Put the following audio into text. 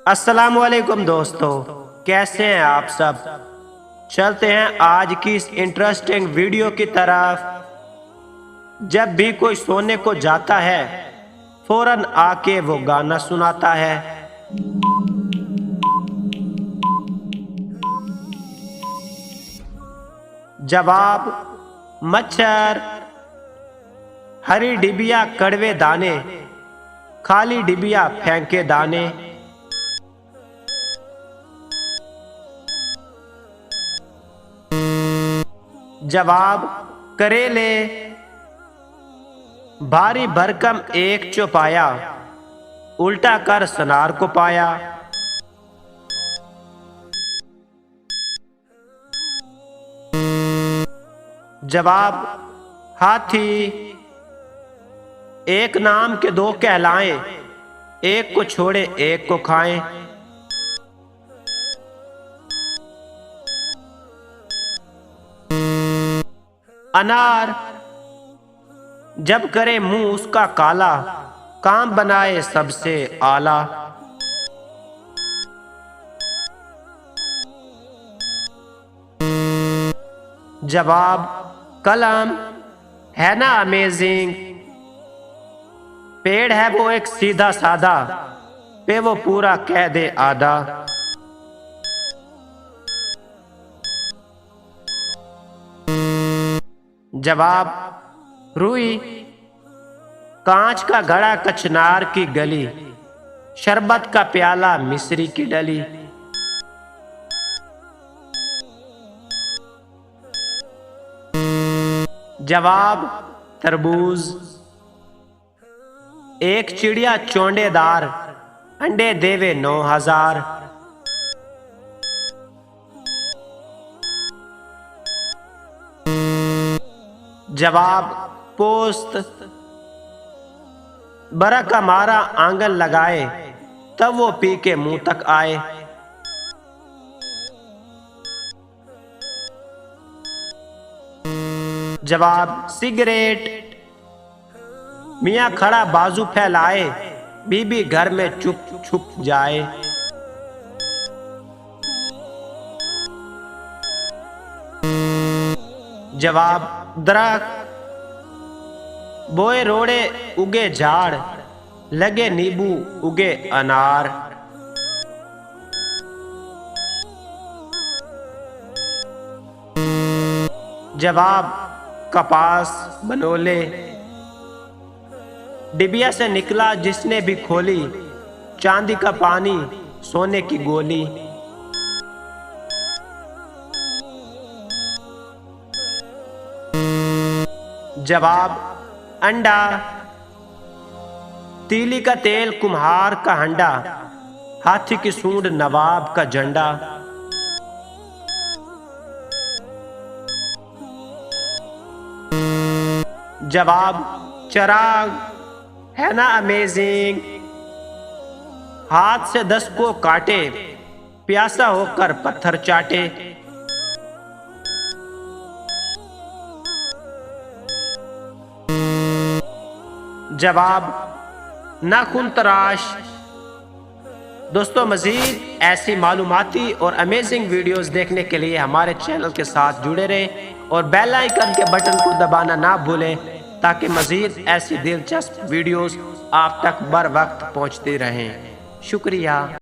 अस्सलामुअलैकुम दोस्तों, कैसे हैं आप सब। चलते हैं आज की इस इंटरेस्टिंग वीडियो की तरफ। जब भी कोई सोने को जाता है फौरन आके वो गाना सुनाता है। जवाब मच्छर, हरी डिबिया कड़वे दाने, खाली डिबिया फेंके दाने। जवाब करेले, भारी भरकम एक चौपाया, उल्टा कर सनार को पाया। जवाब हाथी, एक नाम के दो कहलाएं, एक को छोड़े एक को खाएं। अनार, जब करे मुंह उसका काला, काम बनाए सबसे आला। जवाब कलम, है ना अमेजिंग। पेड़ है वो एक सीधा साधा, पे वो पूरा कह दे आधा। जवाब रुई, कांच का घड़ा कचनार की गली, शरबत का प्याला मिस्री की डली। जवाब तरबूज, एक चिड़िया चौंडेदार, अंडे देवे 9000। जवाब पोस्त, बरक हमारा आंगन लगाए, तब वो पी के मुंह तक आए। जवाब सिगरेट, मियाँ खड़ा बाजू फैलाए, बीबी घर में चुप छुप जाए। जवाब दरख्त, बोए रोड़े उगे झाड़, लगे नींबू उगे अनार। जवाब कपास बनोले, डिबिया से निकला जिसने भी खोली, चांदी का पानी सोने की गोली। जवाब अंडा, तीली का तेल कुम्हार का हंडा, हाथी की सूंड नवाब का झंडा। जवाब चराग, है ना अमेजिंग। हाथ से 10 को काटे, प्यासा होकर पत्थर चाटे। जवाब नाखून तराश। दोस्तों, मजीद ऐसी मालूमाती और अमेजिंग वीडियोस देखने के लिए हमारे चैनल के साथ जुड़े रहें और बेल आइकन के बटन को दबाना ना भूलें, ताकि मजीद ऐसी दिलचस्प वीडियोस आप तक बर वक्त पहुंचती रहें। शुक्रिया।